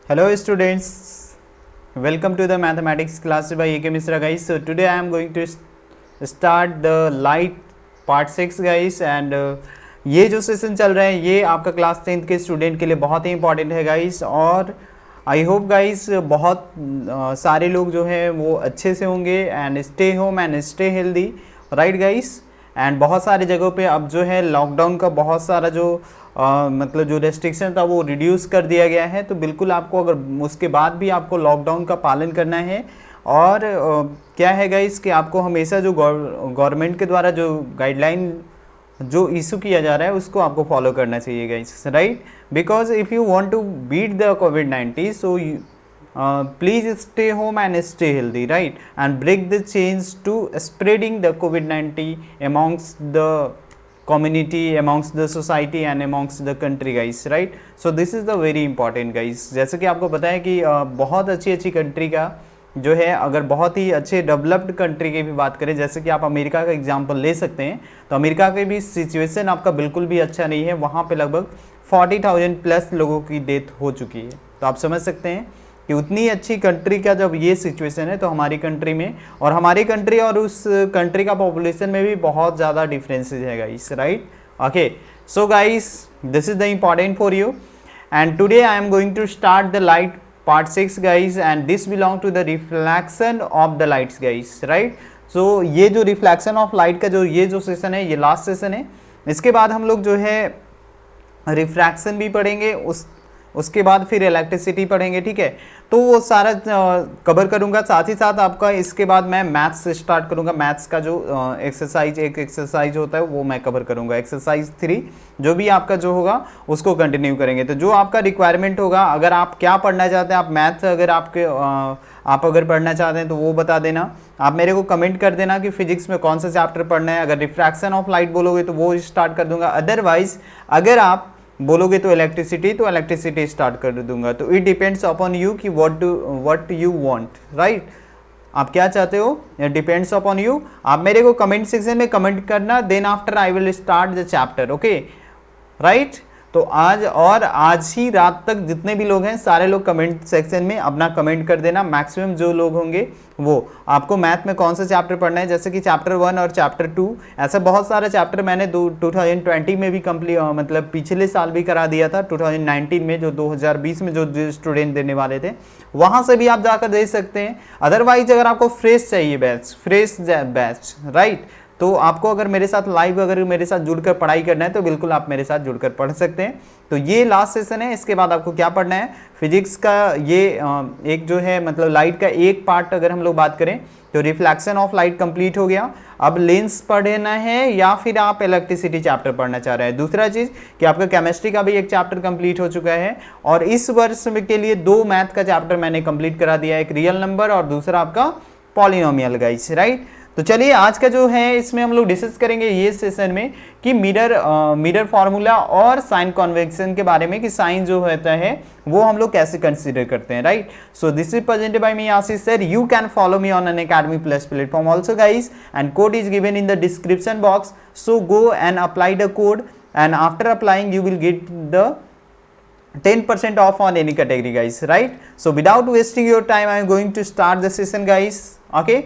Hello students, welcome to the mathematics class by A.K. Misra guys. So today I am going to start the light part 6 guys and ये जो session चल रहा है ये आपका class 10th के student के लिए बहुत ही इंपॉर्टेंट है गाइस और आई होप गाइस बहुत सारे लोग जो हैं वो अच्छे से होंगे and stay home and stay healthy right guys. And बहुत सारी जगहों पे अब जो है लॉकडाउन का बहुत सारा जो मतलब जो रेस्ट्रिक्शन था वो रिड्यूस कर दिया गया है, तो बिल्कुल आपको अगर उसके बाद भी आपको लॉकडाउन का पालन करना है और क्या है गाइस कि आपको हमेशा जो गवर्नमेंट के द्वारा जो गाइडलाइन जो इशू किया जा रहा है उसको आपको फॉलो करना चाहिए guys, right. Because if you want to beat the कोविड-19 so please stay home and stay healthy, right, and break the chains to spreading the COVID-19 amongst the community, amongst the society and amongst the country guys, right. So this is the very important guys। जैसे कि आपको पता है कि बहुत अच्छी country का जो है, अगर बहुत ही अच्छे डेवलप्ड कंट्री की भी बात करें, जैसे कि आप अमेरिका का एग्जांपल ले सकते हैं, तो अमेरिका की भी सिचुएशन आपका बिल्कुल भी अच्छा नहीं है। वहाँ पे लगभग 40,000 प्लस लोगों की डेथ हो चुकी है, तो आप समझ सकते हैं कि उतनी अच्छी कंट्री का जब ये सिचुएशन है तो हमारी कंट्री में और हमारी कंट्री और उस कंट्री का पॉपुलेशन में भी बहुत ज़्यादा डिफरेंसेस है guys, right. Okay, so guys this is the important for you and today I am going to start the light part 6 guys and this belong to the reflection of the lights guys, right. So ये जो reflection of light का जो ये जो session है ये last session है। इसके बाद हम लोग जो है रिफ्रैक्शन भी पढ़ेंगे, उसके बाद फिर इलेक्ट्रिसिटी पढ़ेंगे, ठीक है। तो वो सारा कवर करूंगा, साथ ही साथ आपका इसके बाद मैं मैथ्स से स्टार्ट करूंगा। मैथ्स का जो एक्सरसाइज होता है वो मैं कवर करूंगा। एक्सरसाइज 3 जो भी आपका जो होगा उसको कंटिन्यू करेंगे। तो जो आपका रिक्वायरमेंट होगा, अगर आप क्या पढ़ना चाहते हैं, आप मैथ्स अगर आप अगर पढ़ना चाहते हैं तो वो बता देना, आप मेरे को कमेंट कर देना कि फिजिक्स में कौन सा चैप्टर पढ़ना है। अगर रिफ्रैक्शन ऑफ लाइट बोलोगे तो वो स्टार्ट कर दूंगा, अदरवाइज अगर आप बोलोगे तो इलेक्ट्रिसिटी स्टार्ट कर दूंगा। तो इट डिपेंड्स अपॉन यू कि व्हाट यू वांट, राइट। आप क्या चाहते हो, इट डिपेंड्स अपॉन यू। आप मेरे को कमेंट सेक्शन में कमेंट करना, then after I will start the chapter, okay, right. तो आज ही रात तक जितने भी लोग हैं सारे लोग कमेंट सेक्शन में अपना कमेंट कर देना। मैक्सिमम जो लोग होंगे वो आपको मैथ में कौन सा चैप्टर पढ़ना है, जैसे कि चैप्टर 1 और चैप्टर 2, ऐसा बहुत सारा चैप्टर मैंने 2020 में भी मतलब पिछले साल भी करा दिया था। 2019 में जो 2020 में जो स्टूडेंट देने वाले थे वहाँ से भी आप जाकर दे सकते हैं। अदरवाइज अगर आपको फ्रेश चाहिए बैच, राइट, तो आपको अगर मेरे साथ लाइव अगर मेरे साथ जुड़कर पढ़ाई करना है तो बिल्कुल आप मेरे साथ जुड़कर पढ़ सकते हैं। तो ये लास्ट सेशन है। इसके बाद आपको क्या पढ़ना है, फिजिक्स का ये एक जो है मतलब लाइट का एक पार्ट अगर हम लोग बात करें तो रिफ्लेक्शन ऑफ लाइट कंप्लीट हो गया। अब लेंस पढ़ना है या फिर आप इलेक्ट्रिसिटी चैप्टर पढ़ना चाह रहे हैं। दूसरा चीज़ कि आपका केमिस्ट्री का भी एक चैप्टर कंप्लीट हो चुका है और इस वर्ष के लिए 2 मैथ का चैप्टर मैंने कंप्लीट करा दिया, एक रियल नंबर और दूसरा आपका पॉलिनोमियल गाइस, राइट। तो चलिए आज का जो है इसमें हम लोग डिस्कस करेंगे ये सेशन में कि मिरर फार्मूला और साइन कन्वेक्शन के बारे में, कि साइन जो होता है वो हम लोग कैसे कंसीडर करते हैं, right. So this is presented by me Ashish sir. You can follow me on Unacademy plus platform also guys and code is given in the description box. So go and apply the code and after applying you will get the 10% off on any category guys, right. So without wasting your time I am going to start the session guys, okay,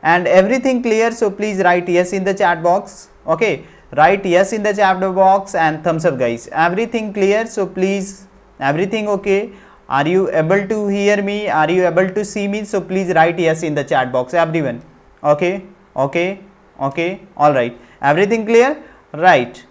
and everything clear, so please write yes in the chat box, okay, write yes in the chat box and thumbs up guys. Everything clear, so please, everything okay, are you able to hear me, are you able to see me, so please write yes in the chat box everyone, okay, all right, everything clear, right.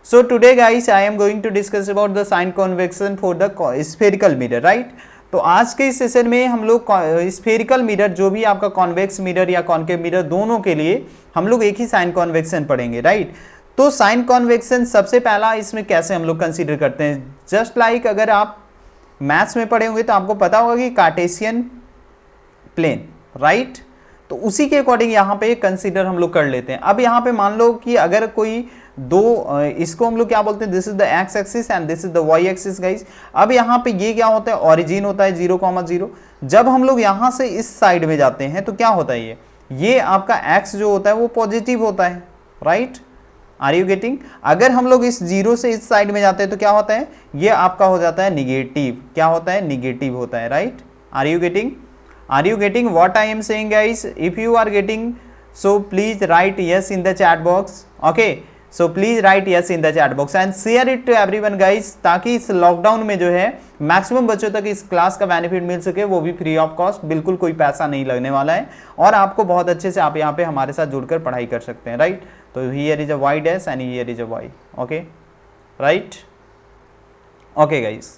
So today guys I am going to discuss about the sign convection for the spherical mirror, right. तो आज के इस session में हम लोग spherical mirror, जो भी आपका कॉन्वेक्स मिरर या कॉन्केव मिरर, दोनों के लिए हम लोग एक ही साइन कॉन्वेक्शन पढ़ेंगे, राइट। तो साइन कॉन्वेक्शन सबसे पहला इसमें कैसे हम लोग कंसीडर करते हैं, जस्ट लाइक अगर आप मैथ्स में पढ़े होंगे तो आपको पता होगा कि कार्टेशियन प्लेन, राइट। तो उसी के अकॉर्डिंग यहाँ पे कंसीडर हम लोग कर लेते हैं। अब यहाँ पे मान लो कि अगर कोई इसको हम लोग क्या बोलते हैं, this is the x axis and this is the y axis guys. अब यहाँ पे ये क्या होता है, ओरिजिन होता है 0,0। जब हम लोग यहाँ से इस साइड में जाते हैं तो क्या होता है, ये आपका एक्स जो होता है वो पॉजिटिव होता है, राइट। Are you getting? अगर हम लोग इस जीरो से इस साइड में जाते हैं तो क्या होता है, ये आपका हो जाता है निगेटिव, क्या होता है, निगेटिव होता है, right? Are you getting? Are you getting what I am saying guys? If you are getting so please write yes in the chat box. Okay, so please write yes in the chat box and share it to everyone guys, ताकि इस lockdown में जो है maximum बच्चों तक इस class का benefit मिल सके, वो भी फ्री ऑफ कॉस्ट, बिल्कुल कोई पैसा नहीं लगने वाला है और आपको बहुत अच्छे से आप यहाँ पे हमारे साथ जुड़कर पढ़ाई कर सकते हैं, राइट? तो here is a y dash and here is a y, okay, right? Okay guys,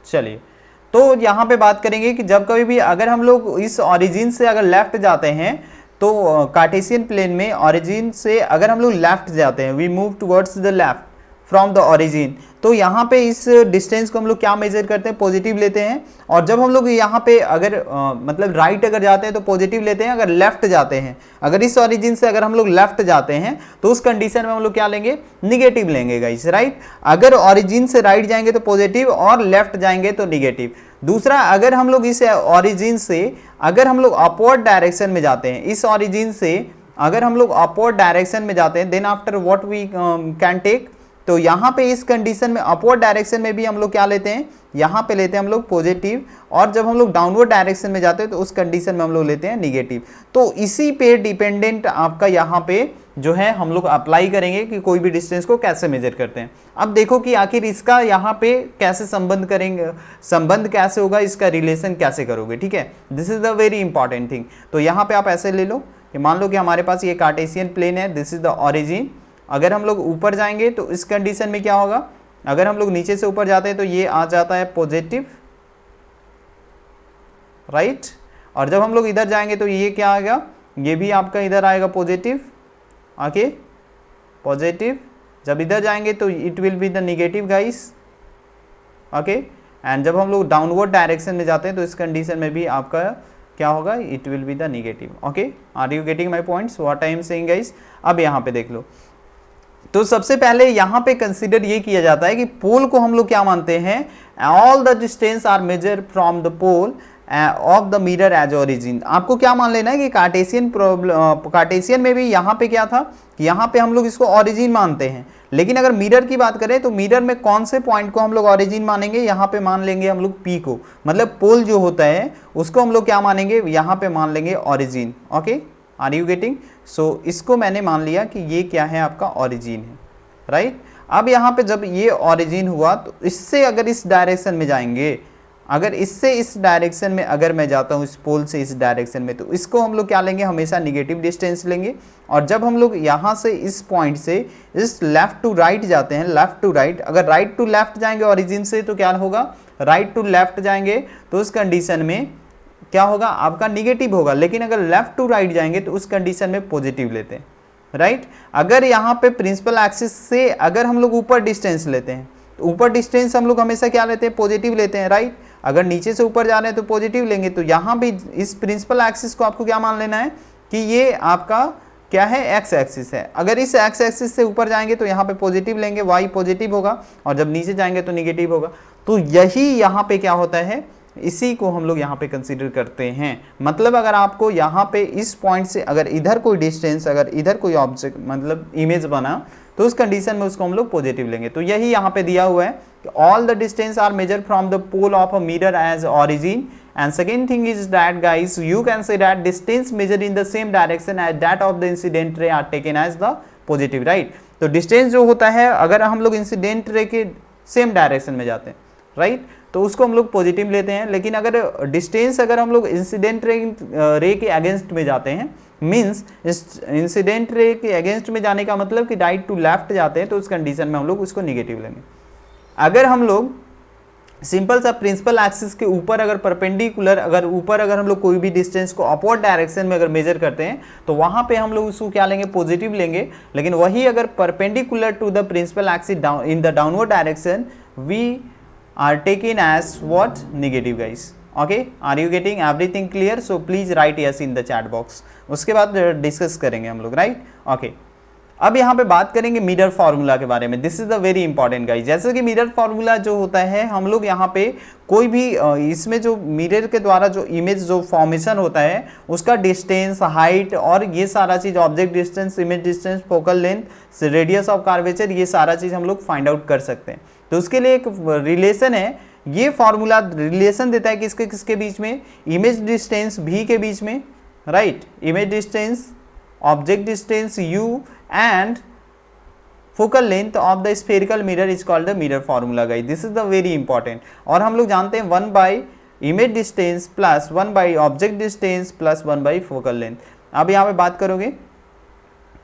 चलिए तो यहाँ पे बात करेंगे कि जब कभी भी अगर हम लोग इस ओरिजिन से अगर लेफ्ट जाते हैं तो कार्टेशियन प्लेन में ओरिजिन से अगर हम लोग लेफ्ट जाते हैं, we move towards the left from the origin, तो यहाँ पे इस डिस्टेंस को हम लोग क्या मेजर करते हैं, पॉजिटिव लेते हैं। और जब हम लोग यहाँ पे अगर मतलब राइट अगर जाते हैं तो पॉजिटिव लेते हैं, अगर लेफ्ट जाते हैं, अगर इस ओरिजिन से अगर हम लोग लेफ्ट जाते हैं तो उस कंडीशन में हम लोग क्या लेंगे, निगेटिव लेंगे गाइस, राइट? अगर ओरिजिन से राइट जाएंगे तो पॉजिटिव और लेफ्ट जाएंगे तो निगेटिव। दूसरा, अगर हम लोग इस ओरिजिन से अगर हम लोग अपवर्ड डायरेक्शन में जाते हैं, इस ओरिजिन से अगर हम लोग अपवर्ड डायरेक्शन में जाते हैं, then after what we can take, तो यहाँ पे इस कंडीशन में अपवर्ड डायरेक्शन में भी हम लोग क्या लेते हैं, यहाँ पे लेते हैं हम लोग पॉजिटिव, और जब हम लोग डाउनवर्ड डायरेक्शन में जाते हैं तो उस कंडीशन में हम लोग लेते हैं निगेटिव। तो इसी पे डिपेंडेंट आपका यहाँ पे जो है हम लोग अप्लाई करेंगे कि कोई भी डिस्टेंस को कैसे मेजर करते हैं। अब देखो कि आखिर इसका यहाँ पे कैसे संबंध करेंगे, संबंध कैसे होगा, इसका रिलेशन कैसे करोगे, ठीक है? This is the very important thing. तो यहाँ पे आप ऐसे ले लो कि मान लो कि हमारे पास ये कार्टेशियन प्लेन है, दिस इज द ओरिजिन। अगर हम लोग ऊपर जाएंगे तो इस कंडीशन में क्या होगा, अगर हम लोग नीचे से ऊपर जाते हैं तो ये आ जाता है पॉजिटिव, राइट? और जब हम लोग इधर जाएंगे तो ये क्या आएगा, ये भी आपका इधर आएगा पॉजिटिव, ओके, पॉजिटिव। जब इधर जाएंगे तो it will be the negative guys, okay. And जब हम लोग डाउनवर्ड डायरेक्शन में जाते हैं तो इस कंडीशन में भी आपका क्या होगा, it will be the negative, okay. Are you getting my points, what I am saying guys? अब यहाँ पे देख लो, तो सबसे पहले यहाँ पे कंसीडर ये किया जाता है कि पोल को हम लोग क्या मानते हैं, all the distance are measure from the pole of the mirror as origin. आपको क्या मान लेना है कि कार्टेशियन में भी यहाँ पे क्या था, यहाँ पे हम लोग इसको ओरिजिन मानते हैं, लेकिन अगर मिरर की बात करें तो मिरर में कौन से पॉइंट को हम लोग ओरिजिन मानेंगे, यहाँ पे मान लेंगे हम लोग पी को, मतलब पोल जो होता है उसको हम लोग क्या मानेंगे, यहाँ पे मान लेंगे origin, okay. Are you getting? So इसको मैंने मान लिया कि ये क्या है, आपका ओरिजिन है, राइट। अब यहाँ पे जब ये ओरिजिन हुआ तो इससे अगर इस डायरेक्शन में जाएंगे, अगर इससे इस डायरेक्शन में अगर मैं जाता हूँ, इस पोल से इस डायरेक्शन में, तो इसको हम लोग क्या लेंगे, हमेशा निगेटिव डिस्टेंस लेंगे। और जब हम लोग यहाँ से इस पॉइंट से इस लेफ्ट टू राइट जाते हैं, लेफ्ट टू राइट, अगर राइट टू लेफ्ट जाएंगे ओरिजिन से तो क्या होगा, राइट टू लेफ्ट जाएंगे तो उस कंडीशन में क्या होगा, आपका निगेटिव होगा। लेकिन अगर लेफ्ट टू राइट जाएंगे तो उस कंडीशन में पॉजिटिव लेते हैं, राइट। अगर यहाँ पे प्रिंसिपल एक्सिस से अगर हम लोग ऊपर डिस्टेंस लेते हैं तो ऊपर डिस्टेंस हम लोग हमेशा क्या लेते हैं, पॉजिटिव लेते हैं, राइट। अगर नीचे से ऊपर जा रहे हैं तो पॉजिटिव लेंगे। तो यहाँ भी इस प्रिंसिपल एक्सिस को आपको क्या मान लेना है कि ये आपका क्या है, एक्स एक्सिस है। अगर इस एक्स एक्सिस से ऊपर जाएंगे तो यहाँ पे पॉजिटिव लेंगे, वाई पॉजिटिव होगा, और जब नीचे जाएंगे तो निगेटिव होगा। तो यही यहाँ पे क्या होता है, इसी को हम लोग यहाँ पे कंसीडर करते हैं। मतलब अगर आपको यहाँ पे इस पॉइंट से अगर इधर कोई डिस्टेंस, अगर इधर कोई ऑब्जेक्ट मतलब इमेज बना तो उस कंडीशन में उसको हम लोग पॉजिटिव लेंगे। तो यही यहाँ पे दिया हुआ है कि all the distance are measure from the pole of a mirror as origin. And second thing is that guys, you can say that distance measure in the same direction as that of the incident ray are taken as the positive, right. तो distance जो होता है अगर हम लोग incident ray के same direction में जाते हैं, राइट, तो उसको हम लोग पॉजिटिव लेते हैं। लेकिन अगर डिस्टेंस अगर हम लोग इंसिडेंट रे के अगेंस्ट में जाते हैं, मींस इंसिडेंट रे के अगेंस्ट में जाने का मतलब कि राइट टू लेफ्ट जाते हैं, तो उस कंडीशन में हम लोग उसको निगेटिव लेंगे। अगर हम लोग सिंपल सा प्रिंसिपल एक्सिस के ऊपर अगर परपेंडिकुलर अगर ऊपर अगर हम लोग कोई भी डिस्टेंस को अपवर्ड डायरेक्शन में अगर मेजर करते हैं तो वहां पे हम लोग उसको क्या लेंगे, पॉजिटिव लेंगे। लेकिन वही अगर perpendicular to the principal axis in the downward direction we are taken as what, negative guys, okay। are you getting everything clear? so please write yes in the chat box। उसके बाद discuss करेंगे हम लोग, right, okay. अब यहाँ पे बात करेंगे मिरर फार्मूला के बारे में। This is the very important guys. जैसे कि मिरर फार्मूला जो होता है, हम लोग यहाँ पे कोई भी इसमें जो मिरर के द्वारा जो इमेज जो फॉर्मेशन होता है उसका डिस्टेंस, हाइट और ये सारा चीज, object distance, image distance, focal length, radius of curvature, ये सारा चीज हम लोग फाइंड आउट कर सकते हैं। तो उसके लिए एक रिलेशन है, ये फॉर्मूला रिलेशन देता है किसके किसके बीच में, इमेज डिस्टेंस v के बीच में, right, image distance, object distance u and focal length of the spherical mirror is called the mirror formula guys. This is the very important। और हम लोग जानते हैं 1 by image distance plus 1 by object distance plus 1 by focal length। अब यहाँ पे बात करोगे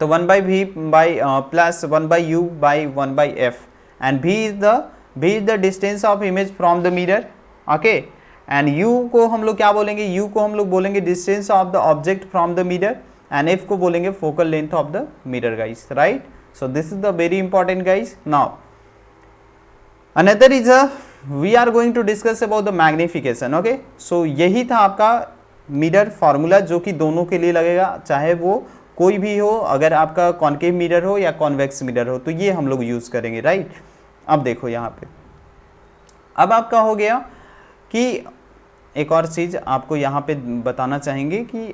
तो 1 by v by plus 1 by u by 1 by f and v is the distance of image from the mirror, okay। and u को हम लोग क्या बोलेंगे, u को हम लोग बोलेंगे distance of the object from the mirror and f को बोलेंगे focal length of the mirror guys, right। so this is the very important guys। now another is we are going to discuss about the magnification, okay। so यही था आपका mirror formula जो कि दोनों के लिए लगेगा, चाहे वो कोई भी हो, अगर आपका कॉनकेव मिरर हो या कॉन्वेक्स मिरर हो, तो ये हम लोग यूज करेंगे, राइट। अब देखो यहाँ पे, अब आपका हो गया कि एक और चीज़ आपको यहाँ पे बताना चाहेंगे कि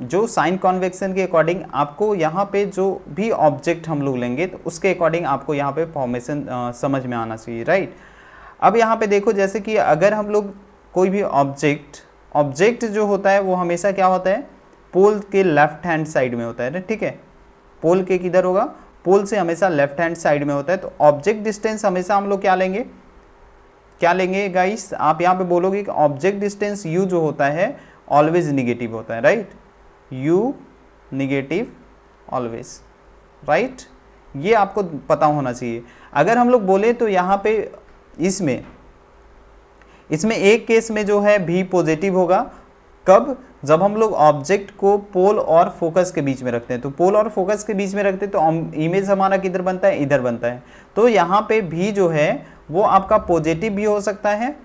जो साइन कॉन्वेक्शन के अकॉर्डिंग आपको यहाँ पे जो भी ऑब्जेक्ट हम लोग लेंगे तो उसके अकॉर्डिंग आपको यहाँ पे फॉर्मेशन समझ में आना चाहिए, राइट। अब यहाँ पे देखो, जैसे कि अगर हम लोग कोई भी ऑब्जेक्ट जो होता है वो हमेशा क्या होता है, पोल के लेफ्ट हैंड साइड में होता है ना, ठीक है। पोल के किधर होगा, पोल से हमेशा लेफ्ट हैंड साइड में होता है। तो ऑब्जेक्ट डिस्टेंस हमेशा हम लोग क्या लेंगे गाइस, आप यहाँ पे बोलोगे कि ऑब्जेक्ट डिस्टेंस u जो होता है ऑलवेज निगेटिव होता है, right. u negative always, right. ये आपको पता होना चाहिए। अगर हम लोग बोले तो यहाँ पे इसमें एक केस में जो है v पॉजिटिव होगा, कब, जब हम लोग ऑब्जेक्ट को पोल और फोकस के बीच में रखते हैं। तो पोल और फोकस के बीच में रखते हैं तो इमेज हमारा किधर बनता है, इधर बनता है। तो यहाँ पे v जो है वो आपका पॉजिटिव भी हो सकता है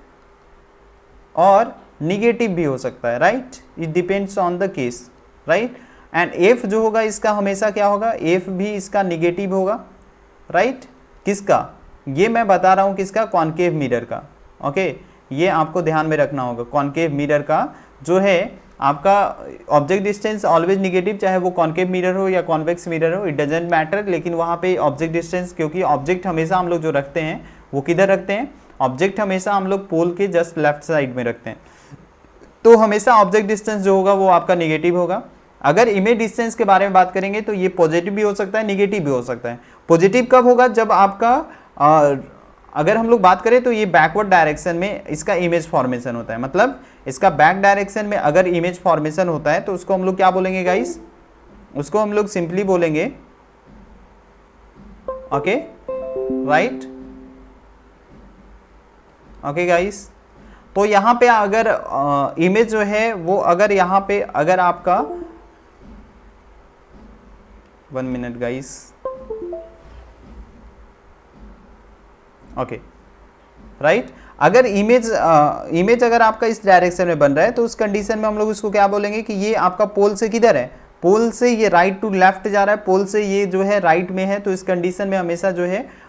और निगेटिव भी हो सकता है, right. It depends on the case, right. And f जो होगा इसका हमेशा क्या होगा, f भी इसका निगेटिव होगा, राइट। किसका, ये मैं बता रहा हूँ किसका, कॉनकेव मिरर का, ओके। ये आपको ध्यान में रखना होगा। कॉनकेव मिरर का जो है आपका ऑब्जेक्ट डिस्टेंस ऑलवेज निगेटिव, चाहे वो कॉनकेव मिरर हो या कॉन्वेक्स मिरर हो, इट डजेंट मैटर। लेकिन वहाँ पे ऑब्जेक्ट डिस्टेंस, क्योंकि ऑब्जेक्ट हमेशा हम लोग जो रखते हैं वो किधर रखते हैं, ऑब्जेक्ट हमेशा हम लोग पोल के जस्ट लेफ्ट साइड में रखते हैं। तो हमेशा ऑब्जेक्ट डिस्टेंस जो होगा वो आपका निगेटिव होगा। अगर इमेज डिस्टेंस के बारे में बात करेंगे तो ये पॉजिटिव भी हो सकता है, निगेटिव भी हो सकता है। पॉजिटिव कब होगा, जब आपका अगर हम लोग बात करें तो ये बैकवर्ड डायरेक्शन में इसका इमेज फॉर्मेशन होता है। मतलब इसका बैक डायरेक्शन में अगर इमेज फॉर्मेशन होता है तो उसको हम लोग क्या बोलेंगे गाइस, उसको हम लोग सिंपली बोलेंगे, ओके, राइट, ओके गाइस। तो यहाँ पे अगर इमेज जो है वो अगर यहाँ पे अगर आपका 1 मिनट गाइस, ओके, राइट। अगर इमेज अगर आपका इस डायरेक्शन में बन रहा है तो उस कंडीशन में हम लोग उसको क्या बोलेंगे कि ये आपका पोल से किधर है, पोल से ये राइट टू लेफ्ट जा रहा है, पोल से ये जो है राइट में है। तो इस कंडीशन में हमेशा जो है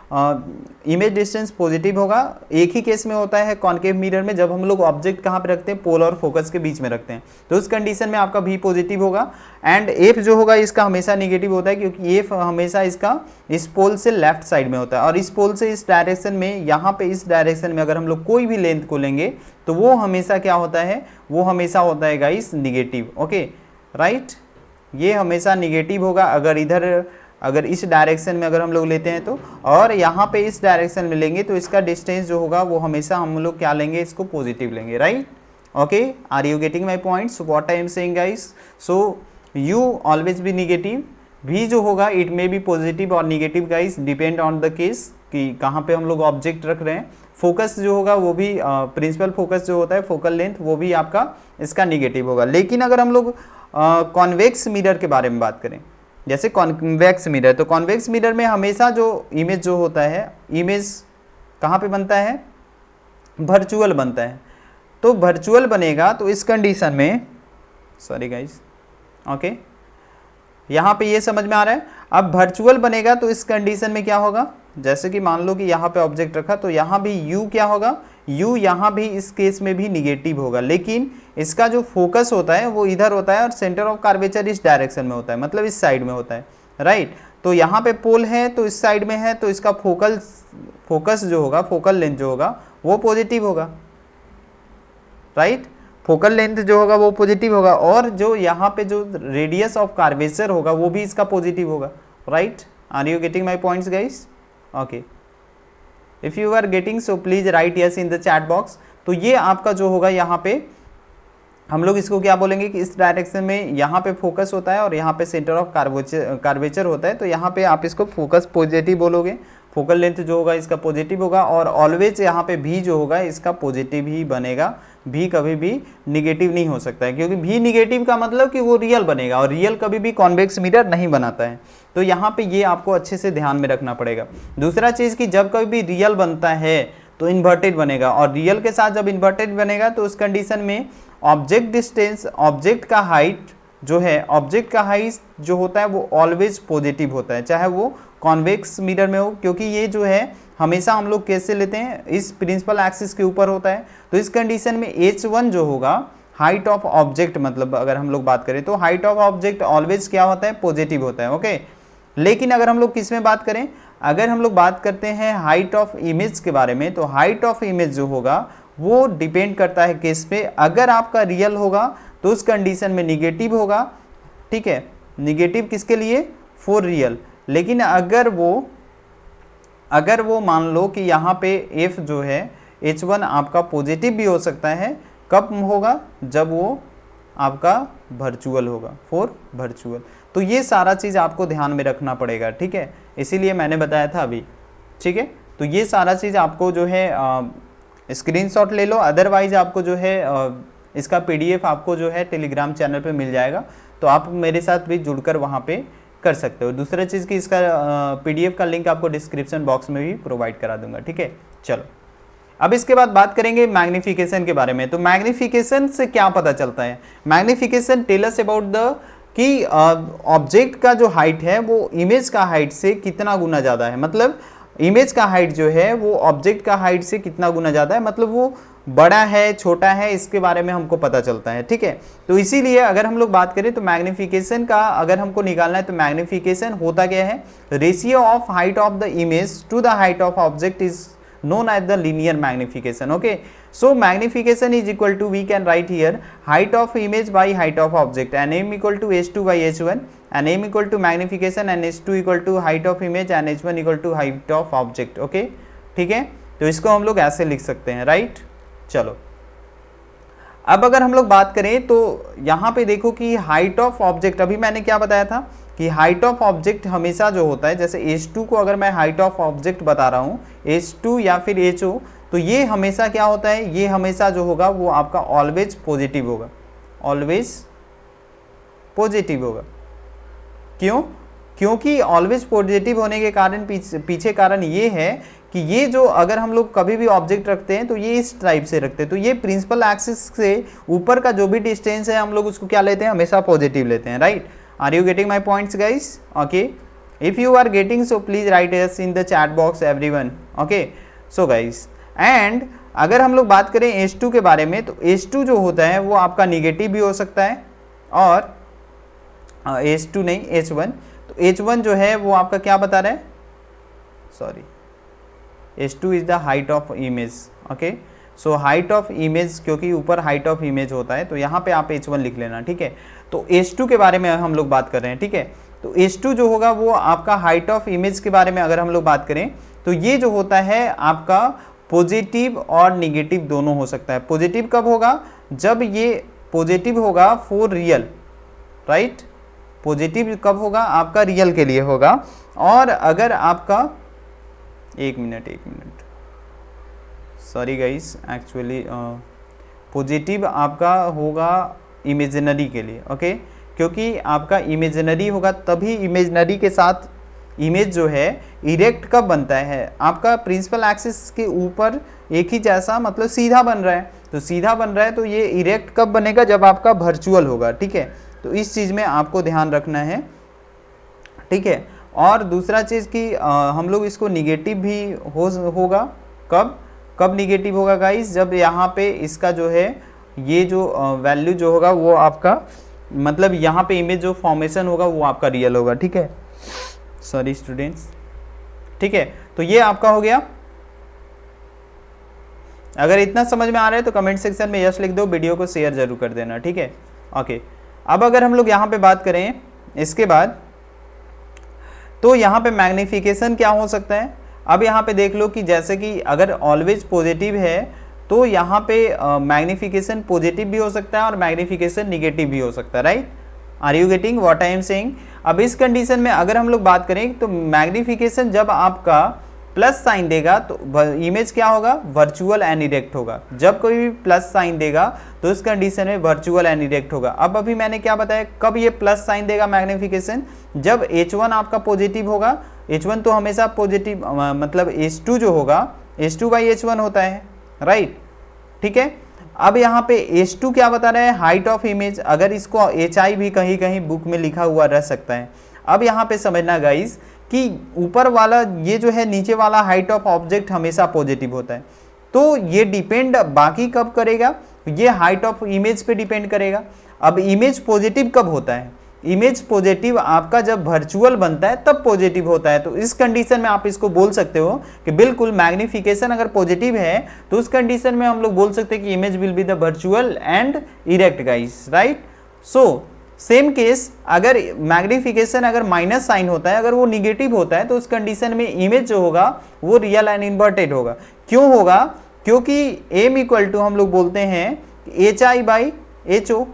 इमेज डिस्टेंस पॉजिटिव होगा। एक ही केस में होता है कॉनकेव मिरर में, जब हम लोग ऑब्जेक्ट कहाँ पे रखते हैं, पोल और फोकस के बीच में रखते हैं। तो उस कंडीशन में आपका v पॉजिटिव होगा। एंड f जो होगा इसका हमेशा निगेटिव होता है, क्योंकि f हमेशा इसका इस पोल से लेफ्ट साइड में होता है। और इस पोल से इस डायरेक्शन में, यहाँ पे इस डायरेक्शन में अगर हम लोग कोई भी लेंथ को लेंगे तो वो हमेशा क्या होता है, वो हमेशा होता है गाइस निगेटिव, ओके, राइट। ये हमेशा निगेटिव होगा अगर इस डायरेक्शन में अगर हम लोग लेते हैं तो, और यहाँ पे इस डायरेक्शन में लेंगे तो इसका डिस्टेंस जो होगा वो हमेशा हम लोग क्या लेंगे, इसको पॉजिटिव लेंगे, right. Okay, are you getting my points, what I am saying guys. So you always be negative, भी जो होगा इट मे बी पॉजिटिव और negative guys, depend on the case कि कहाँ पे हम लोग ऑब्जेक्ट रख रहे हैं। फोकस जो होगा वो भी प्रिंसिपल फोकस जो होता है, फोकल लेंथ, वो भी आपका इसका निगेटिव होगा। लेकिन अगर हम लोग कॉन्वेक्स मिरर के बारे में बात करें, जैसे कॉन्वेक्स मिरर, तो कॉन्वेक्स मिरर में हमेशा जो इमेज जो होता है, इमेज कहाँ पे बनता है, वर्चुअल बनता है। तो वर्चुअल बनेगा तो इस कंडीशन में, सॉरी गाइस, ओके, यहाँ पे ये समझ में आ रहा है। अब वर्चुअल बनेगा तो इस कंडीशन में क्या होगा, जैसे कि मान लो कि यहाँ पे ऑब्जेक्ट रखा तो यहाँ भी u क्या होगा, u यहाँ भी इस केस में भी निगेटिव होगा, लेकिन इसका जो फोकस होता है वो इधर होता है और सेंटर ऑफ कर्वेचर इस डायरेक्शन में होता है, मतलब इस साइड में होता है, राइट। तो यहाँ पे पोल है तो इस साइड में है, तो इसका फोकस जो होगा, फोकल लेंथ जो होगा वो पॉजिटिव होगा, राइट। फोकल लेंथ जो होगा वो पॉजिटिव होगा, और जो यहाँ पे जो रेडियस ऑफ कर्वेचर होगा वो भी इसका पॉजिटिव होगा, right. Are you getting my points guys? Okay, if you are getting so please write yes in the chat box. तो ये आपका जो होगा, यहाँ पे हम लोग इसको क्या बोलेंगे कि इस डायरेक्शन में यहाँ पे फोकस होता है और यहाँ पे सेंटर ऑफ कर्वेचर होता है, तो यहाँ पे आप इसको फोकस पॉजिटिव बोलोगे, फोकल लेंथ जो होगा इसका पॉजिटिव होगा, और ऑलवेज यहाँ पे भी जो होगा इसका पॉजिटिव ही बनेगा, भी कभी भी निगेटिव नहीं हो सकता है, क्योंकि भी निगेटिव का मतलब कि वो रियल बनेगा, और रियल कभी भी कॉन्वेक्स मिरर नहीं बनाता है। तो यहाँ पे ये आपको अच्छे से ध्यान में रखना पड़ेगा। दूसरा चीज़ कि जब कभी भी रियल बनता है तो इन्वर्टेड बनेगा, और रियल के साथ जब इन्वर्टेड बनेगा तो उस कंडीशन में ऑब्जेक्ट डिस्टेंस, ऑब्जेक्ट का हाइट जो है, ऑब्जेक्ट का हाइट जो होता है वो ऑलवेज पॉजिटिव होता है, चाहे वो कॉन्वेक्स मिरर में हो, क्योंकि ये जो है हमेशा हम लोग कैसे लेते हैं, इस प्रिंसिपल एक्सिस के ऊपर होता है। तो इस कंडीशन में h1 जो होगा, हाइट ऑफ ऑब्जेक्ट, मतलब अगर हम लोग बात करें तो हाइट ऑफ ऑब्जेक्ट ऑलवेज क्या होता है, पॉजिटिव होता है, ओके। लेकिन अगर हम लोग किस में बात करें, अगर हम लोग बात करते हैं हाइट ऑफ इमेज के बारे में, तो हाइट ऑफ इमेज जो होगा वो डिपेंड करता है केस पे। अगर आपका रियल होगा तो उस कंडीशन में निगेटिव होगा, ठीक है, निगेटिव किसके लिए, फॉर रियल। लेकिन अगर वो मान लो कि यहाँ पे f जो है h1 आपका पॉजिटिव भी हो सकता है, कब होगा, जब वो आपका वर्चुअल होगा, फॉर वर्चुअल। तो ये सारा चीज़ आपको ध्यान में रखना पड़ेगा, ठीक है, इसीलिए मैंने बताया था अभी, ठीक है। तो ये सारा चीज़ आपको जो है स्क्रीनशॉट ले लो, अदरवाइज आपको जो है इसका PDF आपको जो है टेलीग्राम चैनल पे मिल जाएगा, तो आप मेरे साथ भी जुड़कर वहाँ पे कर सकते हो। दूसरा चीज़ कि इसका PDF का लिंक आपको डिस्क्रिप्शन बॉक्स में भी प्रोवाइड करा दूंगा, ठीक है। चलो, अब इसके बाद बात करेंगे मैग्नीफिकेशन के बारे में। तो मैग्नीफिकेशन से क्या पता चलता है, magnification tell us about the कि ऑब्जेक्ट का जो हाइट है वो इमेज का हाइट से कितना गुना ज़्यादा है, मतलब इमेज का हाइट जो है वो ऑब्जेक्ट का हाइट से कितना गुना ज़्यादा है, मतलब वो बड़ा है छोटा है, इसके बारे में हमको पता चलता है, ठीक है। तो इसीलिए अगर हम लोग बात करें तो मैग्नीफिकेशन का अगर हमको निकालना है तो मैग्नीफिकेशन होता क्या है, ratio of height of the image to the height of object is known as the linear magnification, okay. So magnification is equal to, we can write here, height of image by height of object, and m equal to h2 by h1, and m equal to magnification, and h2 equal to height of image, and h1 equal to height of object, okay, ठीक है। तो इसको हम लोग ऐसे लिख सकते हैं, राइट। चलो, अब अगर हम लोग बात करें तो यहाँ पे देखो कि हाइट ऑफ ऑब्जेक्ट, अभी मैंने क्या बताया था कि हाइट ऑफ ऑब्जेक्ट हमेशा जो होता है, जैसे h2 को अगर मैं हाइट ऑफ ऑब्जेक्ट बता रहा हूँ, h2 या फिर ho, तो ये हमेशा क्या होता है, ये हमेशा जो होगा वो आपका ऑलवेज पॉजिटिव होगा, ऑलवेज पॉजिटिव होगा। क्यों? क्योंकि ऑलवेज पॉजिटिव होने के कारण पीछे कारण ये है कि ये जो अगर हम लोग कभी भी ऑब्जेक्ट रखते हैं तो ये इस टाइप से रखते हैं, तो ये प्रिंसिपल एक्सिस से ऊपर का जो भी डिस्टेंस है हम लोग उसको क्या लेते हैं, हमेशा पॉजिटिव लेते हैं, right. Are you getting my points guys? Okay, if you are getting so please write us in the chat box everyone, okay. So guys, and अगर हम लोग बात करें H2 के बारे में, तो H2 जो होता है वो आपका निगेटिव भी हो सकता है, और H2 नहीं H1, तो H1 जो है वो आपका क्या बता रहा है, sorry, H2 is the height of image, okay. So height of image, क्योंकि ऊपर हाइट ऑफ इमेज होता है तो यहाँ पे आप H1 लिख लेना, ठीक है। तो H2 के बारे में हम लोग बात कर रहे हैं, ठीक है। तो H2 जो होगा वो आपका हाइट ऑफ इमेज के बारे में अगर हम लोग बात करें तो ये जो होता है आपका पॉजिटिव और निगेटिव दोनों हो सकता है। पॉजिटिव कब होगा, जब ये पॉजिटिव होगा फॉर रियल, राइट। पॉजिटिव कब होगा, आपका रियल के लिए होगा, और अगर आपका एक minute sorry guys, actually positive आपका होगा इमेजिनरी के लिए, ओके। क्योंकि आपका इमेजिनरी होगा तभी इमेजिनरी के साथ इमेज जो है इरेक्ट कब बनता है, आपका प्रिंसिपल एक्सिस के ऊपर एक ही जैसा, मतलब सीधा बन रहा है, तो सीधा बन रहा है तो ये इरेक्ट कब बनेगा, जब आपका वर्चुअल होगा, ठीक है। तो इस चीज़ में आपको ध्यान रखना है, ठीक है। और दूसरा चीज़ कि हम लोग इसको निगेटिव भी होगा। कब निगेटिव होगा गाइस? जब यहाँ पे इसका जो है ये जो वैल्यू जो होगा वो आपका मतलब यहाँ पे इमेज जो फॉर्मेशन होगा वो आपका रियल होगा, ठीक है। सॉरी स्टूडेंट्स, ठीक है। तो ये आपका हो गया। अगर इतना समझ में आ रहा है तो कमेंट सेक्शन में यस लिख दो, वीडियो को शेयर जरूर कर देना, ठीक है। ओके, अब अगर हम लोग यहाँ पे बात करें इसके बाद, तो यहाँ पे मैग्निफिकेशन क्या हो सकता है। अब यहाँ पे देख लो कि जैसे कि अगर ऑलवेज पॉजिटिव है तो यहाँ पे मैग्निफिकेशन पॉजिटिव भी हो सकता है और मैग्निफिकेशन निगेटिव भी हो सकता है, right. Are you getting what I am saying? अब इस कंडीशन में अगर हम लोग बात करें तो मैग्निफिकेशन जब आपका प्लस साइन देगा तो इमेज क्या होगा? वर्चुअल एंड इरेक्ट होगा। जब कोई भी प्लस साइन देगा तो इस कंडीशन में वर्चुअल एंड इरेक्ट होगा। अब अभी मैंने क्या बताया, कब ये प्लस साइन देगा मैग्निफिकेशन? जब H1 आपका पॉजिटिव होगा। H1 तो हमेशा पॉजिटिव मतलब H2 जो होगा H2/H1 होता है, राइट, ठीक है। अब यहाँ पे H2 क्या बता रहा है? Height of image. अगर इसको HI भी कहीं कहीं बुक में लिखा हुआ रह सकता है। अब यहाँ पे समझना गाइस कि ऊपर वाला ये जो है नीचे वाला हाइट ऑफ ऑब्जेक्ट हमेशा पॉजिटिव होता है, तो ये डिपेंड बाकी कब करेगा? ये हाइट ऑफ इमेज पे डिपेंड करेगा। अब इमेज पॉजिटिव कब होता है? इमेज पॉजिटिव आपका जब वर्चुअल बनता है तब पॉजिटिव होता है। तो इस कंडीशन में आप इसको बोल सकते हो कि बिल्कुल मैग्निफिकेशन अगर पॉजिटिव है तो उस कंडीशन में हम लोग बोल सकते हैं कि image will be the virtual and erect guys, right. So same case अगर मैग्निफिकेशन अगर माइनस साइन होता है, अगर वो निगेटिव होता है तो उस कंडीशन में इमेज जो होगा वो रियल एंड इन्वर्टेड होगा। क्यों होगा? क्योंकि एम इक्वल टू हम लोग बोलते हैं HI/HO,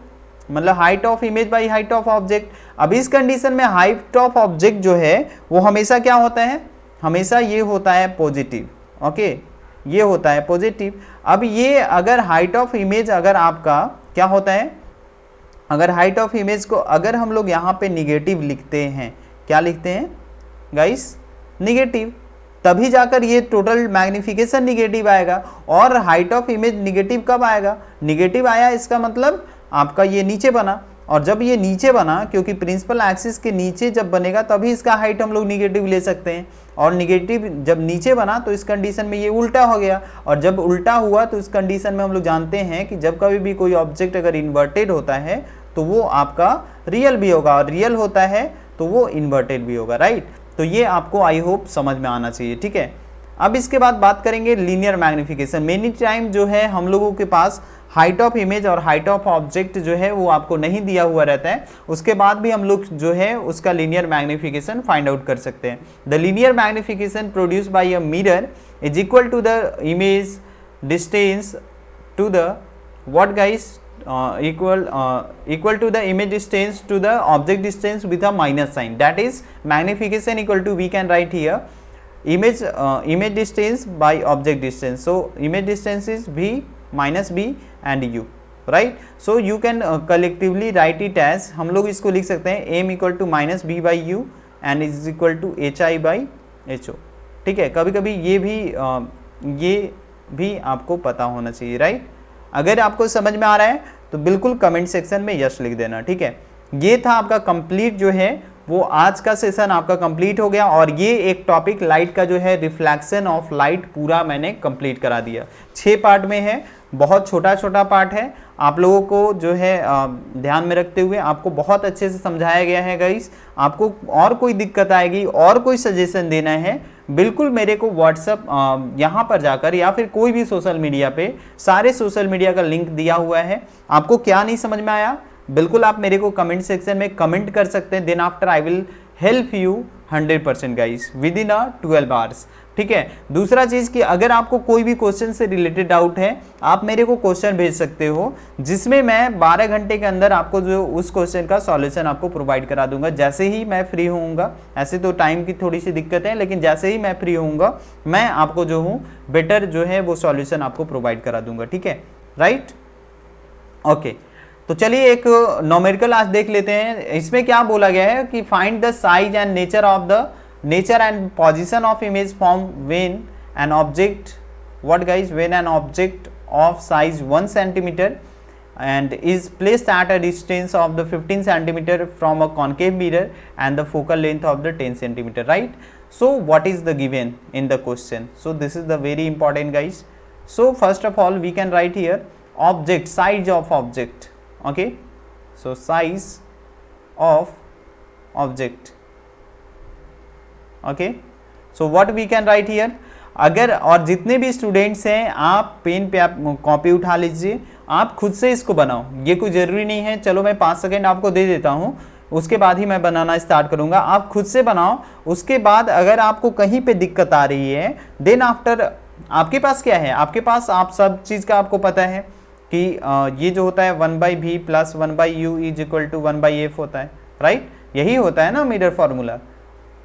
मतलब height of image by height of object. अब इस कंडीशन में हाइट ऑफ ऑब्जेक्ट जो है वो हमेशा क्या होता है? हमेशा ये होता है पॉजिटिव, ओके, ये होता है पॉजिटिव। अब ये अगर हाइट ऑफ इमेज अगर आपका क्या होता है, अगर हाइट ऑफ इमेज को अगर हम लोग यहाँ पे निगेटिव लिखते हैं, क्या लिखते हैं गाइस? निगेटिव, तभी जाकर ये टोटल मैग्निफिकेशन निगेटिव आएगा। और हाइट ऑफ इमेज निगेटिव कब आएगा? निगेटिव आया इसका मतलब आपका ये नीचे बना, और जब ये नीचे बना, क्योंकि प्रिंसिपल एक्सिस के नीचे जब बनेगा तभी इसका हाइट हम लोग निगेटिव ले सकते हैं। और निगेटिव जब नीचे बना तो इस कंडीशन में ये उल्टा हो गया, और जब उल्टा हुआ तो इस कंडीशन में हम लोग जानते हैं कि जब कभी भी कोई ऑब्जेक्ट अगर इन्वर्टेड होता है तो वो आपका रियल भी होगा, और रियल होता है तो वो इन्वर्टेड भी होगा, राइट। तो ये आपको आई होप समझ में आना चाहिए, ठीक है। अब इसके बाद बात करेंगे लीनियर मैग्निफिकेशन। मेनी टाइम जो है हम लोगों के पास हाइट ऑफ इमेज और हाइट ऑफ ऑब्जेक्ट जो है वो आपको नहीं दिया हुआ रहता है, उसके बाद भी हम लोग जो है उसका लीनियर मैग्निफिकेशन फाइंड आउट कर सकते हैं। The linear magnification produce by a mirror is equal to the image distance to the what guys? equal to the image distance to the object distance with a minus sign. That is magnification equal to, we can write here, image distance by object distance. So image distance is V minus B and U, right? So you can collectively write it as, हम लोग इसको लिख सकते हैं m equal to minus B by U and is equal to HI by HO, ठीक है। कभी कभी ये भी आपको पता होना चाहिए, राइट। अगर आपको समझ में आ रहा है तो बिल्कुल कमेंट सेक्शन में यस लिख देना, ठीक है। ये था आपका कंप्लीट जो है वो आज का सेशन आपका कंप्लीट हो गया, और ये एक टॉपिक लाइट का जो है रिफ्लेक्शन ऑफ लाइट पूरा मैंने कंप्लीट करा दिया। 6 पार्ट में है, बहुत छोटा छोटा पार्ट है। आप लोगों को जो है ध्यान में रखते हुए आपको बहुत अच्छे से समझाया गया है गाइस। आपको और कोई दिक्कत आएगी और कोई सजेशन देना है, बिल्कुल मेरे को व्हाट्सअप यहाँ पर जाकर या फिर कोई भी सोशल मीडिया पे, सारे सोशल मीडिया का लिंक दिया हुआ है। आपको क्या नहीं समझ में आया बिल्कुल आप मेरे को कमेंट सेक्शन में कमेंट कर सकते हैं। Then after I will help you 100% guys within 12 hours, ठीक है। दूसरा चीज़ कि अगर आपको कोई भी क्वेश्चन से रिलेटेड डाउट है, आप मेरे को क्वेश्चन भेज सकते हो, जिसमें मैं 12 घंटे के अंदर आपको जो उस क्वेश्चन का सॉल्यूशन आपको प्रोवाइड करा दूंगा जैसे ही मैं फ्री होऊंगा। ऐसे तो टाइम की थोड़ी सी दिक्कत है, लेकिन जैसे ही मैं फ्री होऊंगा मैं आपको जो हूँ बेटर जो है वो सॉल्यूशन आपको प्रोवाइड करा दूंगा, ठीक है, राइट। ओके, तो चलिए एक न्यूमेरिकल आज देख लेते हैं। इसमें क्या बोला गया है कि find the size and nature and position of image form when an object, what guys, when an object of size 1 centimeter and is placed at a distance of the 15 centimeter from a concave mirror and the focal length of the 10 centimeter, right? So what is the given in the question? So this is the very important, guys. So first of all we can write here object, size of object. Okay, so size of object. Okay, so what we can write here, अगर और जितने भी students हैं आप pen पे आप copy उठा लीजिए, आप खुद से इसको बनाओ, ये कोई ज़रूरी नहीं है, चलो मैं 5 सेकेंड आपको दे देता हूँ, उसके बाद ही मैं बनाना स्टार्ट करूँगा, आप खुद से बनाओ। उसके बाद अगर आपको कहीं पे दिक्कत आ रही है, देन आफ्टर आपके पास क्या है, आपके पास आप सब चीज़ का आपको पता है कि ये जो होता है 1/v plus 1/u is equal to 1/f होता है, राइट? यही होता है ना मिरर फार्मूला।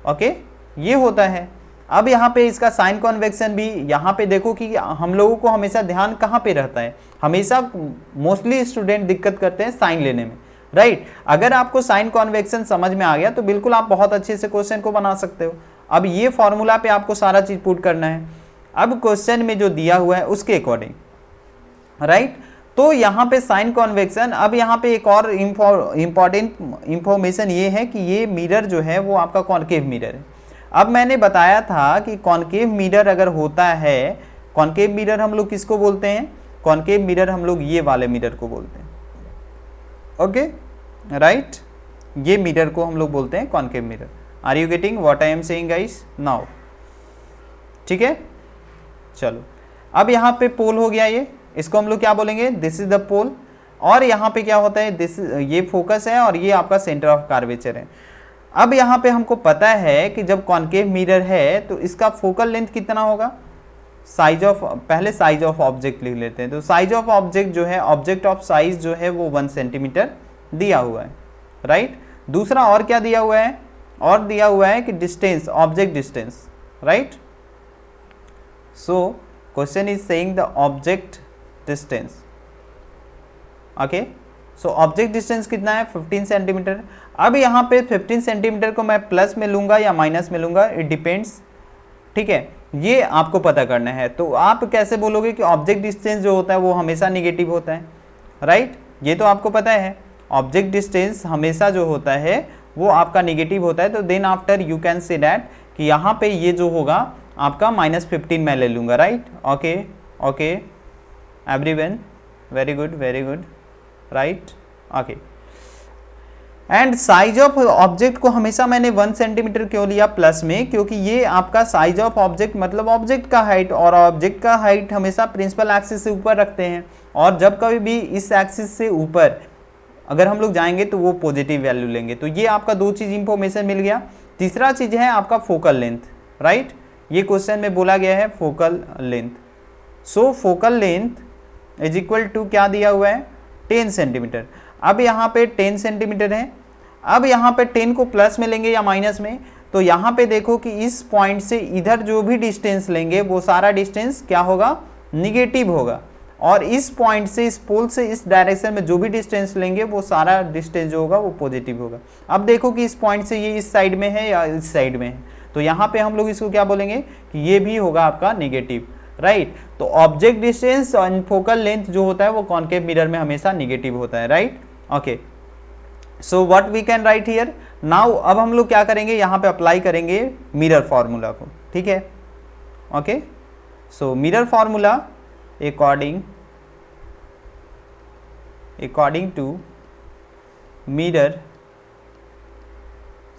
ओके, ये होता है। अब यहाँ पे इसका साइन कॉन्वेक्शन भी, यहाँ पे देखो कि हम लोगों को हमेशा ध्यान कहाँ पे रहता है, हमेशा मोस्टली स्टूडेंट दिक्कत करते हैं साइन लेने में, राइट? अगर आपको साइन कॉन्वेक्शन समझ में आ गया तो बिल्कुल आप बहुत अच्छे से क्वेश्चन को बना सकते हो। अब ये फॉर्मूला पे आपको सारा चीज पुट करना है। अब क्वेश्चन में जो दिया हुआ है उसके अकॉर्डिंग, राइट? तो यहाँ पे साइन कॉन्वेक्शन, अब यहाँ पे एक और इम्पॉर्टेंट इंफॉर्मेशन ये है कि ये मिरर जो है वो आपका कॉनकेव मिरर है। अब मैंने बताया था कि कॉनकेव मिरर अगर होता है, कॉनकेव मिरर हम लोग किसको बोलते हैं? कॉनकेव मिरर हम लोग ये वाले मिरर को बोलते हैं। Okay, right? ये मिरर को हम लोग बोलते हैं concave mirror. Are you getting what I am saying guys now? ठीक है, चलो अब यहाँ पे पोल हो गया, ये इसको हम लोग क्या बोलेंगे? दिस इज द पोल। और यहाँ पे क्या होता है? दिस, ये फोकस है और ये आपका सेंटर ऑफ कर्वेचर है। अब यहाँ पे हमको पता है कि जब कॉनकेव मिरर है तो इसका फोकल लेंथ कितना होगा? साइज ऑफ, पहले साइज ऑफ ऑब्जेक्ट लिख लेते हैं। तो साइज ऑफ ऑब्जेक्ट जो है, ऑब्जेक्ट ऑफ साइज जो है वो 1 सेंटीमीटर दिया हुआ है, राइट? दूसरा और क्या दिया हुआ है? और दिया हुआ है कि distance, object distance, right? So question is saying the object distance. Okay, so object distance कितना है? 15 सेंटीमीटर। अब यहाँ पे 15 सेंटीमीटर को मैं प्लस में लूँगा या माइनस में लूँगा, इट डिपेंड्स, ठीक है? ये आपको पता करना है। तो आप कैसे बोलोगे कि ऑब्जेक्ट डिस्टेंस जो होता है वो हमेशा निगेटिव होता है, राइट? ये तो आपको पता है, ऑब्जेक्ट डिस्टेंस हमेशा जो होता है वो आपका निगेटिव होता है। तो then after you can say that कि यहाँ पे ये जो होगा आपका -15 मैं ले लूँगा, right? Okay okay everyone, very good very good, right? Okay, and size of object को हमेशा मैंने 1 सेंटीमीटर क्यों लिया प्लस में? क्योंकि ये आपका साइज ऑफ ऑब्जेक्ट मतलब ऑब्जेक्ट का हाइट, और ऑब्जेक्ट का हाइट हमेशा प्रिंसिपल एक्सिस से ऊपर रखते हैं, और जब कभी भी इस एक्सिस से ऊपर अगर हम लोग जाएंगे तो वो पॉजिटिव वैल्यू लेंगे। तो ये आपका 2 चीज इंफॉर्मेशन मिल गया। तीसरा चीज है आपका फोकल लेंथ, राइट? ये क्वेश्चन में बोला गया है focal length. So focal length is equal to क्या दिया हुआ है? 10 सेंटीमीटर। अब यहाँ पे 10 सेंटीमीटर है। अब यहाँ पे 10 को प्लस में लेंगे या माइनस में? तो यहाँ पे देखो कि इस पॉइंट से इधर जो भी डिस्टेंस लेंगे वो सारा डिस्टेंस क्या होगा? निगेटिव होगा। और इस पॉइंट से, इस पोल से इस डायरेक्शन में जो भी डिस्टेंस लेंगे वो सारा डिस्टेंस जो होगा वो पॉजिटिव होगा। अब देखो कि इस पॉइंट से ये इस साइड में है या इस साइड में है, तो यहाँ पे हम लोग इसको क्या बोलेंगे कि ये भी होगा आपका नेगेटिव, राइट? तो ऑब्जेक्ट डिस्टेंस और फोकल लेंथ जो होता है वो कॉनकेव मिरर में हमेशा नेगेटिव होता है, right? Okay, so what we can write here now. अब हम लोग क्या करेंगे, यहाँ पे अप्लाई करेंगे मिरर फॉर्मूला को, ठीक है? Okay, so mirror formula according to mirror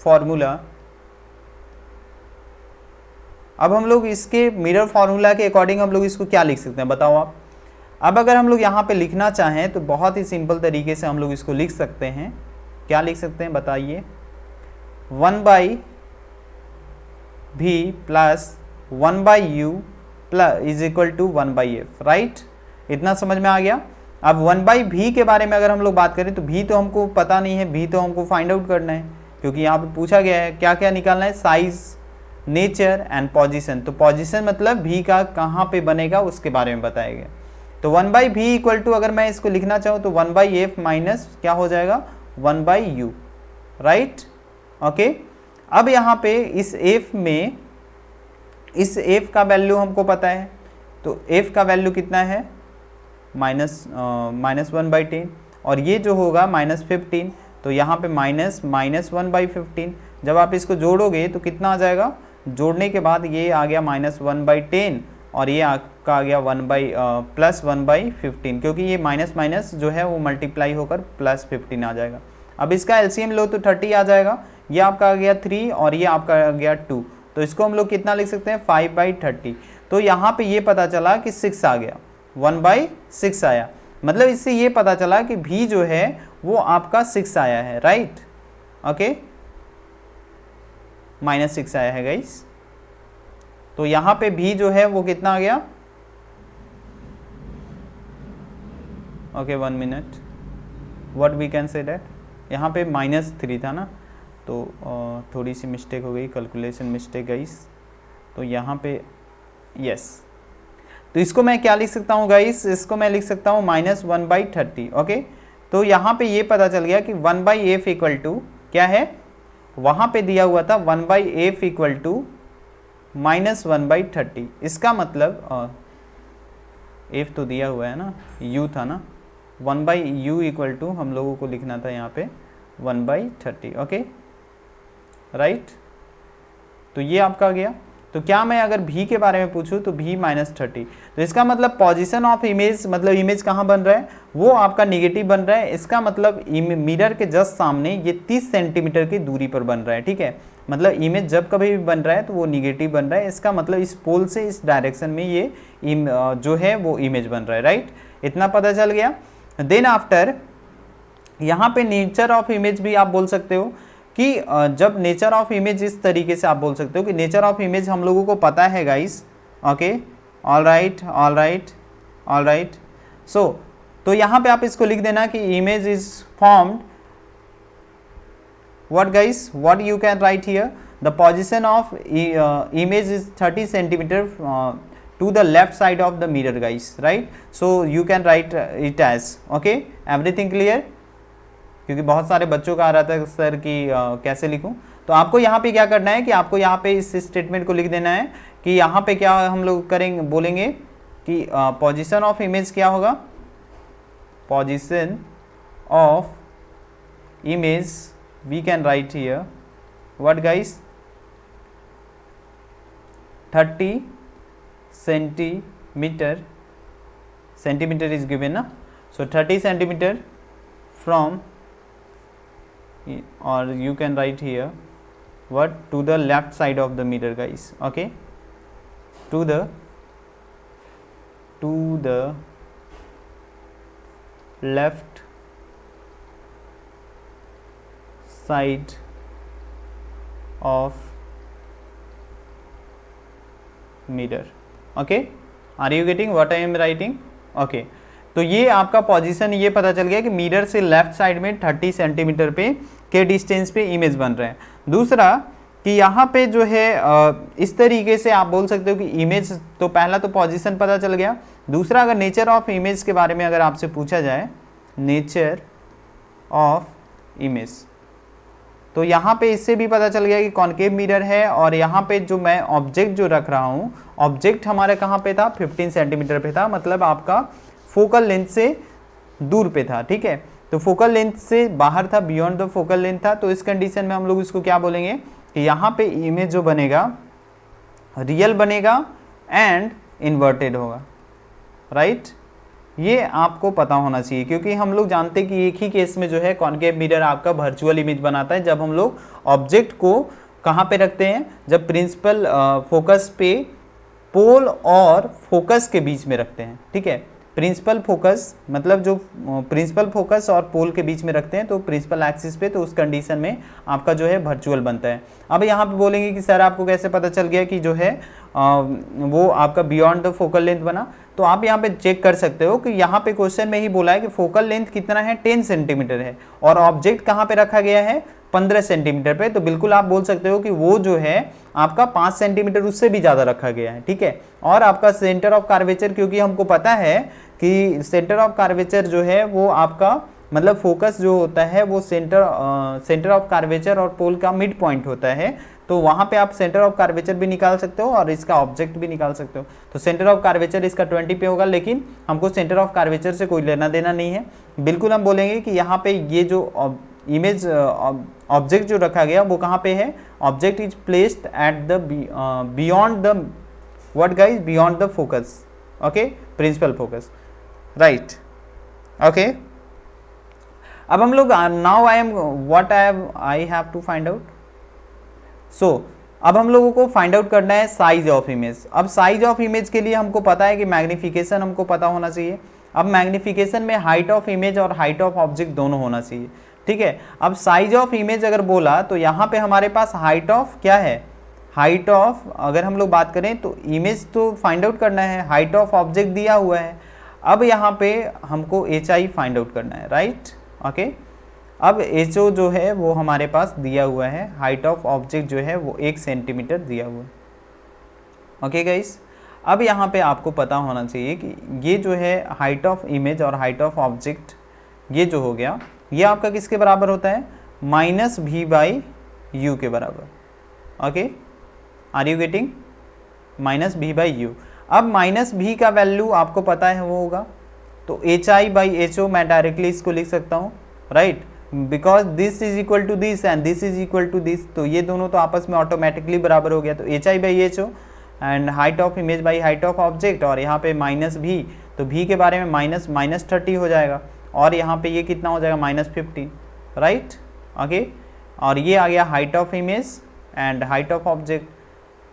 formula। अब हम लोग इसके मिरर फॉर्मूला के अकॉर्डिंग हम लोग इसको क्या लिख सकते हैं, बताओ आप? अब अगर हम लोग यहाँ पे लिखना चाहें तो बहुत ही सिंपल तरीके से हम लोग इसको लिख सकते हैं। क्या लिख सकते हैं बताइए? 1/v plus 1/u plus is equal to 1/f, right? इतना समझ में आ गया। अब 1/v के बारे में अगर हम लोग बात करें तो v तो हमको पता नहीं है, v तो हमको फाइंड आउट करना है, क्योंकि यहाँ पे पूछा गया है क्या क्या निकालना है? Size, nature and position. तो पोजीशन मतलब v का कहाँ पे बनेगा उसके बारे में बताया गया। तो 1/v इक्वल टू, अगर मैं इसको लिखना चाहूँ तो 1/f माइनस क्या हो जाएगा? 1/u, right? ओके, अब यहाँ पे इस f में, इस f का वैल्यू हमको पता है, तो f का वैल्यू कितना है? -1/10, और ये जो होगा -15, तो यहाँ पे -1/15। जब आप इसको जोड़ोगे तो कितना आ जाएगा, जोड़ने के बाद ये आ गया -1/10 और ये आपका आ गया +1/15, क्योंकि ये माइनस माइनस जो है वो मल्टीप्लाई होकर +15 आ जाएगा। अब इसका एलसीएम लो तो 30 आ जाएगा, ये आपका आ गया 3 और ये आपका आ गया 2, तो इसको हम लोग कितना लिख सकते हैं 5/30। तो यहाँ पे ये पता चला कि 6 आ गया, 1/6 आया, मतलब इससे ये पता चला कि भी जो है वो आपका 6 आया है, राइट, ओके, -6 आया है गाइस। तो यहाँ पे भी जो है वो कितना आ गया, okay 1 minute, what we can say that, यहाँ पे -3 था ना, तो थोड़ी सी मिस्टेक हो गई, कैलकुलेशन मिस्टेक गाइस। तो यहाँ पे यस, तो इसको मैं क्या लिख सकता हूँ गाइस, इसको मैं लिख सकता हूँ -1/30, ओके। तो यहाँ पे ये पता चल गया कि 1/f इक्वल टू क्या है, वहाँ पे दिया हुआ था 1/f इक्वल टू -1/30। इसका मतलब f तो दिया हुआ है ना, u था ना, 1/u इक्वल टू हम लोगों को लिखना था यहाँ पे 1/30, ओके, राइट। तो ये आपका गया। तो क्या मैं अगर v के बारे में पूछूं तो v -30, तो इसका मतलब पोजीशन ऑफ इमेज, मतलब इमेज कहाँ बन रहा है, वो आपका निगेटिव बन रहा है। इसका मतलब मिरर के जस्ट सामने ये 30 सेंटीमीटर की दूरी पर बन रहा है, ठीक है। मतलब इमेज जब कभी भी बन रहा है तो वो निगेटिव बन रहा है, इसका मतलब इस पोल से इस डायरेक्शन में ये जो है वो इमेज बन रहा है, राइट, इतना पता चल गया। देन आफ्टर यहाँ पे नेचर ऑफ इमेज भी आप बोल सकते हो कि जब नेचर ऑफ इमेज इस तरीके से आप बोल सकते हो कि नेचर ऑफ इमेज हम लोगों को पता है guys, okay, all right all right all right. So तो यहाँ पे आप इसको लिख देना कि image is formed, what guys, what you can write here, the position of image is 30 centimeter to the left side of the mirror guys, right, so you can write it as, okay, everything clear, क्योंकि बहुत सारे बच्चों का आ रहा था sir कि कैसे लिखूं। तो आपको यहाँ पे क्या करना है कि आपको यहाँ पे इस स्टेटमेंट को लिख देना है कि यहाँ पे क्या हम लोग करेंगे, बोलेंगे कि पोजीशन ऑफ इमेज क्या होगा, position of image we can write here what guys, 30 centimeter is given na, so 30 centimeter from, or you can write here what, to the left side of the mirror guys, okay, to the left side of mirror, okay, are you getting what I am writing, okay। तो ये आपका position ये पता चल गया कि mirror से left side में 30 सेंटीमीटर पे के डिस्टेंस पे इमेज बन रहा है। दूसरा कि यहाँ पे जो है इस तरीके से आप बोल सकते हो कि इमेज, तो पहला तो पोजीशन पता चल गया। दूसरा अगर नेचर ऑफ इमेज के बारे में अगर आपसे पूछा जाए, नेचर ऑफ इमेज, तो यहाँ पे इससे भी पता चल गया कि कॉनकेव मिरर है, और यहाँ पे जो मैं ऑब्जेक्ट जो रख रहा हूँ, ऑब्जेक्ट हमारे कहाँ पे था, 15 सेंटीमीटर पे था, मतलब आपका फोकल लेंथ से दूर पे था, ठीक है। तो फोकल लेंथ से बाहर था, बियॉन्ड द फोकल लेंथ था। तो इस कंडीशन में हम लोग इसको क्या बोलेंगे कि यहाँ पे इमेज जो बनेगा रियल बनेगा एंड इन्वर्टेड होगा, राइट। ये आपको पता होना चाहिए, क्योंकि हम लोग जानते हैं कि एक ही केस में जो है कॉनकेव मिरर आपका वर्चुअल इमेज बनाता है, जब हम लोग ऑब्जेक्ट को कहाँ पे रखते हैं, जब प्रिंसिपल फोकस पे पोल और फोकस के बीच में रखते हैं, ठीक है। प्रिंसिपल फोकस मतलब जो प्रिंसिपल फोकस और पोल के बीच में रखते हैं, तो प्रिंसिपल एक्सिस पे, तो उस कंडीशन में आपका जो है वर्चुअल बनता है। अब यहाँ पे बोलेंगे कि सर आपको कैसे पता चल गया कि जो है वो आपका बियॉन्ड द फोकल लेंथ बना। तो आप यहाँ पे चेक कर सकते हो कि यहाँ पे क्वेश्चन में ही बोला है कि फोकल लेंथ कितना है, 10 सेंटीमीटर है, और ऑब्जेक्ट कहाँ पे रखा गया है, 15 सेंटीमीटर पे। तो बिल्कुल आप बोल सकते हो कि वो जो है आपका 5 सेंटीमीटर उससे भी ज़्यादा रखा गया है, ठीक है। और आपका सेंटर ऑफ कर्वेचर, क्योंकि हमको पता है कि सेंटर ऑफ कर्वेचर जो है वो आपका मतलब फोकस जो होता है वो सेंटर ऑफ कर्वेचर और पोल का मिड पॉइंट होता है। तो वहाँ पे आप सेंटर ऑफ कार्वेचर भी निकाल सकते हो और इसका ऑब्जेक्ट भी निकाल सकते हो। तो सेंटर ऑफ कार्वेचर इसका 20 पे होगा, लेकिन हमको सेंटर ऑफ कार्वेचर से कोई लेना देना नहीं है। बिल्कुल हम बोलेंगे कि यहाँ पे ये जो इमेज ऑब्जेक्ट जो रखा गया वो कहाँ पे है, object is placed at the beyond the what guys, beyond the focus, okay, principal focus, right, okay. अब हम लोग now I have to find out. So अब हम लोगों को फाइंड आउट करना है साइज ऑफ इमेज। अब साइज ऑफ इमेज के लिए हमको पता है कि मैग्निफिकेशन हमको पता होना चाहिए। अब मैग्निफिकेशन में हाइट ऑफ इमेज और हाइट ऑफ ऑब्जेक्ट दोनों होना चाहिए, ठीक है। अब साइज ऑफ इमेज अगर बोला तो यहाँ पे हमारे पास हाइट ऑफ क्या है, हाइट ऑफ, अगर हम लोग बात करें तो इमेज तो फाइंड आउट करना है, हाइट ऑफ ऑब्जेक्ट दिया हुआ है। अब यहाँ पे हमको एच आई फाइंड आउट करना है, राइट, ओके। अब एच ओ जो है वो हमारे पास दिया हुआ है, हाइट ऑफ ऑब्जेक्ट जो है वो 1 सेंटीमीटर दिया हुआ है, ओके गाइस। अब यहाँ पे आपको पता होना चाहिए कि ये जो है हाइट ऑफ इमेज और हाइट ऑफ ऑब्जेक्ट, ये जो हो गया ये आपका किसके बराबर होता है, -v/u के बराबर, okay, are you getting, -v/u। अब -v का वैल्यू आपको पता है वो होगा, तो hi/ho मैं डायरेक्टली इसको लिख सकता हूँ, right, because this is equal to this and this is equal to this, तो ये दोनों तो आपस में ऑटोमेटिकली बराबर हो गया। तो hi/ho and height of image by height of object, और यहाँ पे -v, तो v के बारे में -30 हो जाएगा, और यहाँ पे ये कितना हो जाएगा, -15, राइट, ओके। और ये आ गया height of image and height of object,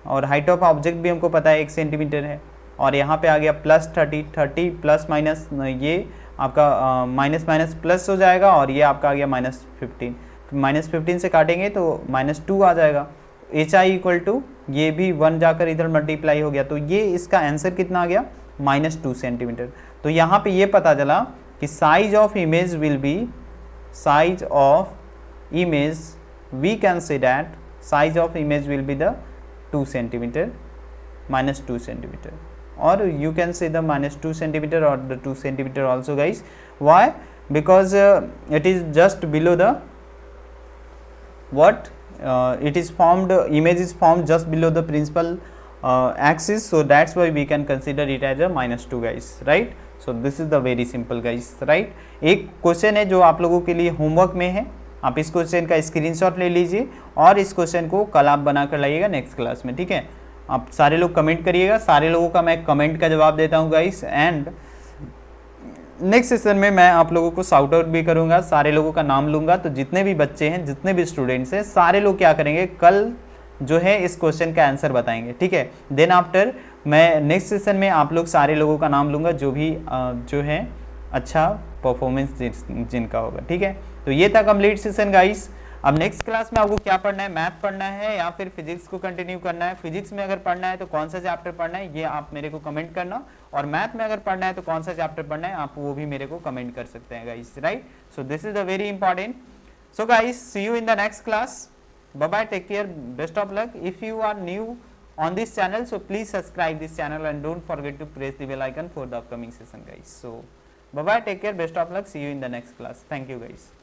और हाइट ऑफ ऑब्जेक्ट भी हमको पता है 1 सेंटीमीटर है, और यहाँ पे आ गया +30 प्लस माइनस, ये आपका माइनस माइनस प्लस हो जाएगा, और ये आपका आ गया -15, -15 से काटेंगे तो -2 आ जाएगा। एच आई इक्वल टू, ये भी 1 जाकर इधर मल्टीप्लाई हो गया, तो ये इसका आंसर कितना आ गया, -2 सेंटीमीटर। तो यहाँ पे ये पता चला कि size of image will be, size of image we can say that size of image will be the 2 centimetre, -2 centimetre, or you can say the -2 centimeter or the 2 centimeter also guys. Why? Because it is just below the what, it is formed, image is formed just below the principal axis, so that's why we can consider it as a -2 guys, right. So this is the very simple guys, right. एक question है जो आप लोगों के लिए homework में है, आप इस क्वेश्चन का स्क्रीनशॉट ले लीजिए और इस क्वेश्चन को कल आप बना कर लाइएगा नेक्स्ट क्लास में, ठीक है। आप सारे लोग कमेंट करिएगा, सारे लोगों का मैं कमेंट का जवाब देता हूँ गाइस, एंड नेक्स्ट सेशन में मैं आप लोगों को शाउट आउट भी करूँगा, सारे लोगों का नाम लूँगा। तो जितने भी बच्चे हैं, जितने भी स्टूडेंट्स हैं, सारे लोग क्या करेंगे, कल जो है इस क्वेश्चन का आंसर बताएंगे, ठीक है। देन आफ्टर मैं नेक्स्ट सेशन में आप लोग सारे लोगों का नाम लूँगा जो भी जो है अच्छा परफॉर्मेंस जिनका होगा, ठीक है। तो ये था कंप्लीट सेशन गाइस। अब नेक्स्ट क्लास में आपको क्या पढ़ना है, मैथ पढ़ना है या फिर फिजिक्स को कंटिन्यू करना है। फिजिक्स में अगर पढ़ना है तो कौन सा चैप्टर पढ़ना है ये आप मेरे को कमेंट करना, और मैथ में अगर पढ़ना है तो कौन सा चैप्टर पढ़ना है आप वो भी मेरे को कमेंट कर सकते हैं guys, right. So this is the very important. So guys see you in the next class, bye bye, take care, best of luck. If you are new on this channel, so please subscribe this channel and don't forget to press the bell icon for the upcoming session guys. So bye bye, take care, best of luck, see you in the next class. Thank you guys.